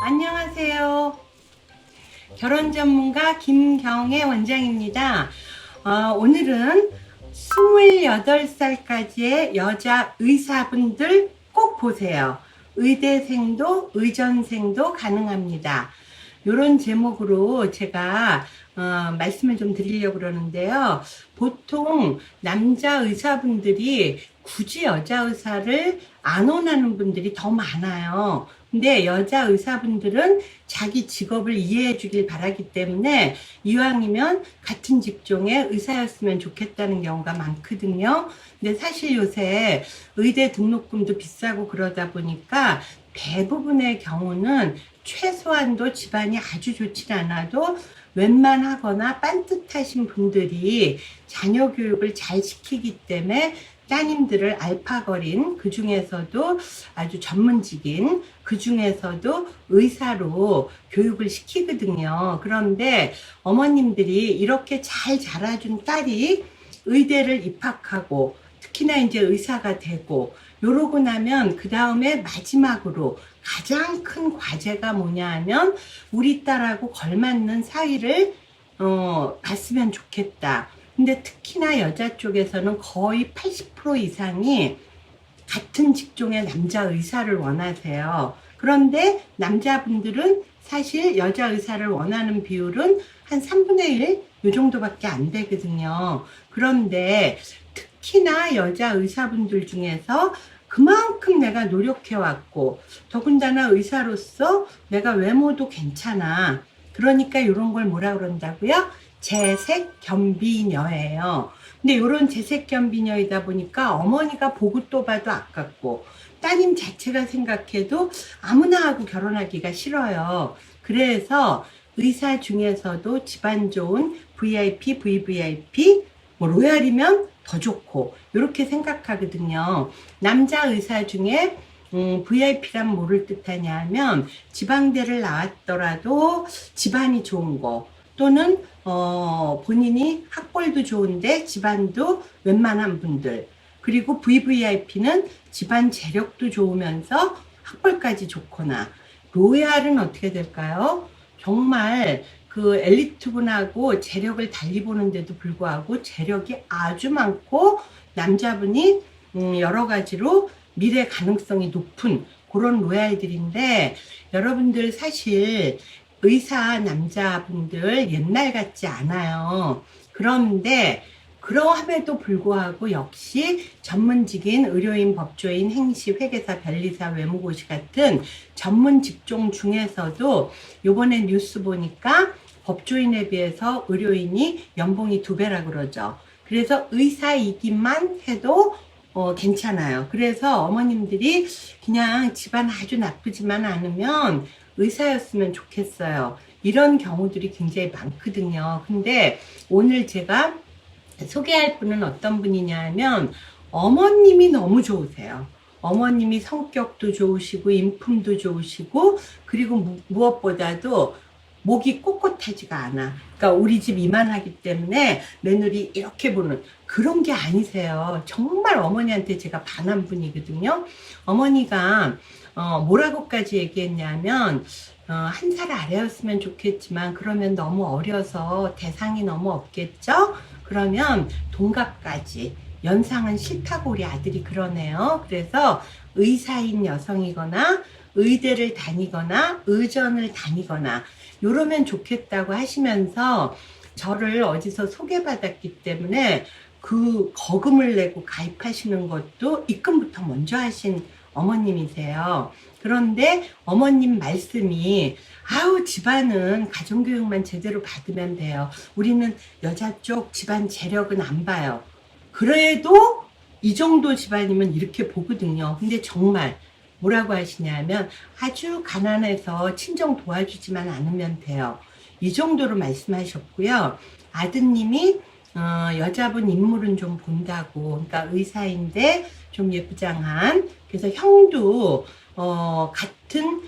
안녕하세요. 결혼 전문가 김경애 원장입니다. 오늘은 28살까지의 여자 의사분들 꼭 보세요. 의대생도 의전생도 가능합니다. 이런 제목으로 제가 말씀을 좀 드리려고 그러는데요. 보통 남자 의사분들이 굳이 여자 의사를 안 원하는 분들이 더 많아요. 근데 여자 의사분들은 자기 직업을 이해해 주길 바라기 때문에 이왕이면 같은 직종의 의사였으면 좋겠다는 경우가 많거든요. 근데 사실 요새 의대 등록금도 비싸고 그러다 보니까 대부분의 경우는 최소한도 집안이 아주 좋지 않아도 웬만하거나 빤듯하신 분들이 자녀 교육을 잘 시키기 때문에 따님들을 알파걸인, 그 중에서도 아주 전문직인, 그 중에서도 의사로 교육을 시키거든요. 그런데 어머님들이 이렇게 잘 자라준 딸이 의대를 입학하고 특히나 이제 의사가 되고 요러고 나면 그 다음에 마지막으로 가장 큰 과제가 뭐냐 하면 우리 딸하고 걸맞는 사위를 봤으면 좋겠다. 근데 특히나 여자 쪽에서는 거의 80% 이상이 같은 직종의 남자 의사를 원하세요. 그런데 남자분들은 사실 여자 의사를 원하는 비율은 한 3분의 1? 요 정도밖에 안 되거든요. 그런데 특히나 여자 의사분들 중에서 그만큼 내가 노력해왔고 더군다나 의사로서 내가 외모도 괜찮아. 그러니까 이런 걸 뭐라 그런다고요? 재색견비녀예요. 근데 이런 재색견비녀이다 보니까 어머니가 보고 또 봐도 아깝고 따님 자체가 생각해도 아무나 하고 결혼하기가 싫어요. 그래서 의사 중에서도 집안 좋은 VIP, VVIP, 뭐 로얄이면 더 좋고 이렇게 생각하거든요. 남자 의사 중에 VIP란 뭐를 뜻하냐 하면 지방대를 나왔더라도 집안이 좋은 거 또는 본인이 학벌도 좋은데 집안도 웬만한 분들, 그리고 VVIP는 집안 재력도 좋으면서 학벌까지 좋거나, 로얄은 어떻게 될까요? 정말 그 엘리트분하고 재력을 달리 보는데도 불구하고 재력이 아주 많고 남자분이 여러 가지로 미래 가능성이 높은 그런 로얄들인데, 여러분들 사실 의사 남자분들 옛날 같지 않아요. 그런데 그러함에도 불구하고 역시 전문직인 의료인, 법조인, 행시, 회계사, 변리사, 외무고시 같은 전문 직종 중에서도 요번에 뉴스 보니까 법조인에 비해서 의료인이 연봉이 2배라 그러죠. 그래서 의사이기만 해도 괜찮아요. 그래서 어머님들이 그냥 집안 아주 나쁘지만 않으면 의사였으면 좋겠어요. 이런 경우들이 굉장히 많거든요. 근데 오늘 제가 소개할 분은 어떤 분이냐 하면 어머님이 너무 좋으세요. 어머님이 성격도 좋으시고 인품도 좋으시고, 그리고 무엇보다도 목이 꼿꼿하지가 않아. 그러니까 우리 집 이만하기 때문에 며느리 이렇게 보는 그런 게 아니세요. 정말 어머니한테 제가 반한 분이거든요. 어머니가 뭐라고까지 얘기했냐면 1살 아래였으면 좋겠지만 그러면 너무 어려서 대상이 너무 없겠죠? 그러면 동갑까지, 연상은 싫다고 우리 아들이 그러네요. 그래서 의사인 여성이거나 의대를 다니거나 의전을 다니거나 이러면 좋겠다고 하시면서 저를 어디서 소개받았기 때문에 그 거금을 내고 가입하시는 것도 입금부터 먼저 하신 어머님이세요. 그런데 어머님 말씀이 아우 집안은 가정교육만 제대로 받으면 돼요. 우리는 여자 쪽 집안 재력은 안 봐요. 그래도 이 정도 집안이면 이렇게 보거든요. 근데 정말 뭐라고 하시냐면 아주 가난해서 친정 도와주지만 않으면 돼요. 이 정도로 말씀하셨고요. 아드님이 여자분 인물은 좀 본다고, 그러니까 의사인데 좀 예쁘장한, 그래서 형도 같은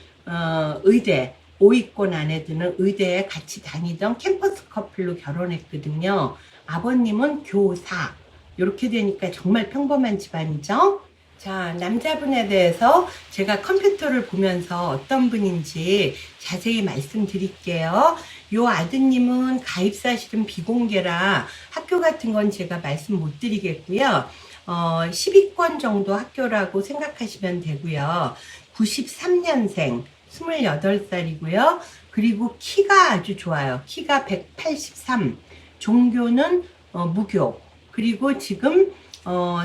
의대, 5위권 안에 드는 의대에 같이 다니던 캠퍼스 커플로 결혼했거든요. 아버님은 교사. 이렇게 되니까 정말 평범한 집안이죠. 자, 남자분에 대해서 제가 컴퓨터를 보면서 어떤 분인지 자세히 말씀드릴게요. 요 아드님은 가입사실은 비공개라 학교 같은 건 제가 말씀 못 드리겠고요. 10위권 정도 학교라고 생각하시면 되고요. 93년생, 28살이고요. 그리고 키가 아주 좋아요. 키가 183, 종교는 무교. 그리고 지금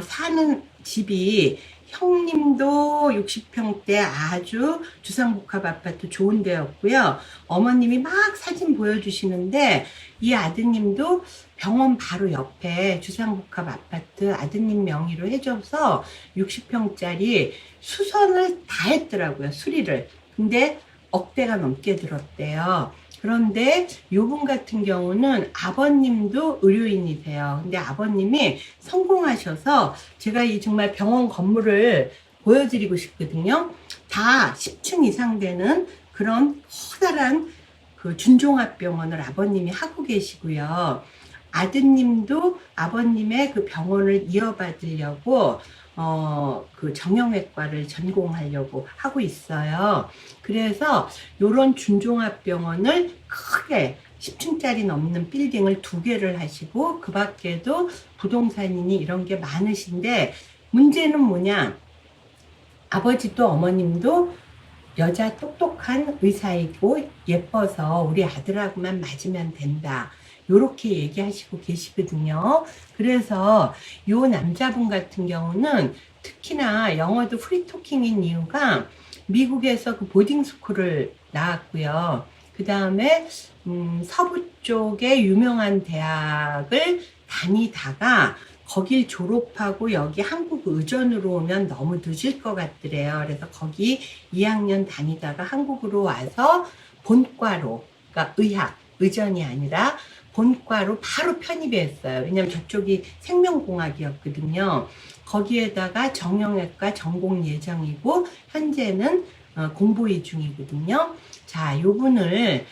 사는 집이 형님도 60평대 아주 주상복합 아파트 좋은 데였고요. 어머님이 막 사진 보여주시는데 이 아드님도 병원 바로 옆에 주상복합 아파트 아드님 명의로 해줘서 60평짜리 수선을 다 했더라고요. 수리를. 근데 억대가 넘게 들었대요. 그런데 요분 같은 경우는 아버님도 의료인이세요. 근데 아버님이 성공하셔서 제가 이 정말 병원 건물을 보여드리고 싶거든요. 다 10층 이상 되는 그런 커다란 그 준종합병원을 아버님이 하고 계시고요. 아드님도 아버님의 그 병원을 이어받으려고 그 정형외과를 전공하려고 하고 있어요. 그래서 요런 준종합병원을 크게 10층짜리 넘는 빌딩을 2개를 하시고 그 밖에도 부동산이니 이런 게 많으신데 문제는 뭐냐? 아버지도 어머님도 여자 똑똑한 의사이고 예뻐서 우리 아들하고만 맞으면 된다. 요렇게 얘기하시고 계시거든요. 그래서 요 남자분 같은 경우는 특히나 영어도 프리토킹인 이유가 미국에서 그 보딩스쿨을 나왔고요. 그 다음에 서부 쪽에 유명한 대학을 다니다가 거길 졸업하고 여기 한국 의전으로 오면 너무 늦을 것 같더래요. 그래서 거기 2학년 다니다가 한국으로 와서 본과로, 그러니까 의학, 의전이 아니라 본과로 바로 편입했어요. 왜냐면 저쪽이 생명공학이었거든요. 거기에다가 정형외과 전공 예정이고 현재는 공부이 중이거든요. 자, 요분이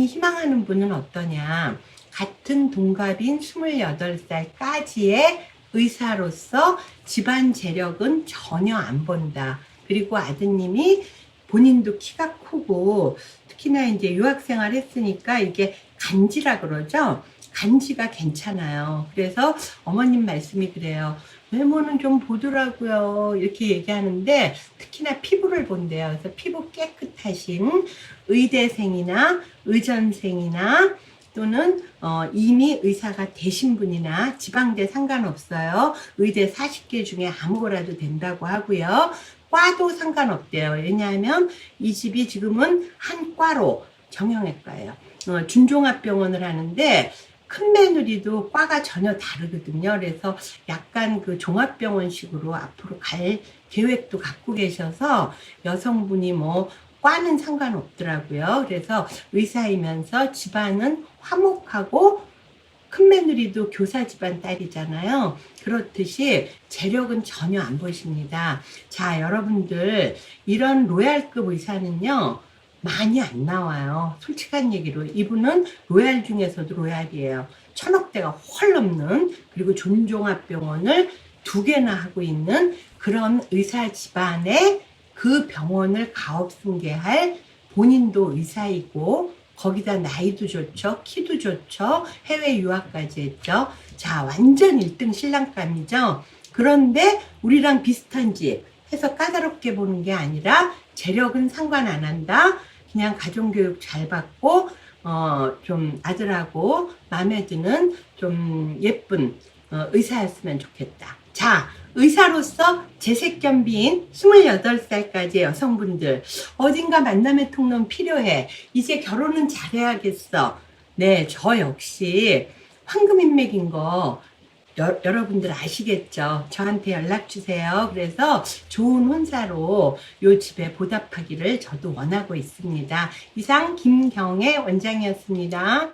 희망하는 분은 어떠냐? 같은 동갑인 28살까지의 의사로서 집안 재력은 전혀 안 본다. 그리고 아드님이 본인도 키가 크고 특히나 이제 유학생활 했으니까 이게 간지라 그러죠. 간지가 괜찮아요. 그래서 어머님 말씀이 그래요. 외모는 좀 보더라고요. 이렇게 얘기하는데 특히나 피부를 본대요. 그래서 피부 깨끗하신 의대생이나 의전생이나 또는 이미 의사가 되신 분이나 지방대 상관없어요. 의대 40개 중에 아무거라도 된다고 하고요. 과도 상관없대요. 왜냐하면 이 집이 지금은 한 과로 정형외과예요. 준종합병원을 하는데 큰 며느리도 과가 전혀 다르거든요. 그래서 약간 그 종합병원식으로 앞으로 갈 계획도 갖고 계셔서 여성분이 뭐 과는 상관없더라고요. 그래서 의사이면서 집안은 화목하고 큰 며느리도 교사 집안 딸이잖아요. 그렇듯이 재력은 전혀 안 보십니다. 자, 여러분들 이런 로얄급 의사는요. 많이 안 나와요. 솔직한 얘기로 이분은 로얄 중에서도 로얄이에요. 1000억대가 훨 넘는 그리고 준종합병원을 2개나 하고 있는 그런 의사 집안의 그 병원을 가업승계할 본인도 의사이고 거기다 나이도 좋죠. 키도 좋죠. 해외 유학까지 했죠. 자, 완전 1등 신랑감이죠. 그런데 우리랑 비슷한 집 해서 까다롭게 보는 게 아니라 재력은 상관 안 한다. 그냥 가정교육 잘 받고 좀 아들하고 마음에 드는 좀 예쁜 의사였으면 좋겠다. 자, 의사로서 재색견비인 28살까지의 여성분들 어딘가 만남의 통로는 필요해. 이제 결혼은 잘해야겠어. 네, 저 역시 황금인맥인 거 여러분들 아시겠죠? 저한테 연락 주세요. 그래서 좋은 혼사로 요 집에 보답하기를 저도 원하고 있습니다. 이상 김경애 원장이었습니다.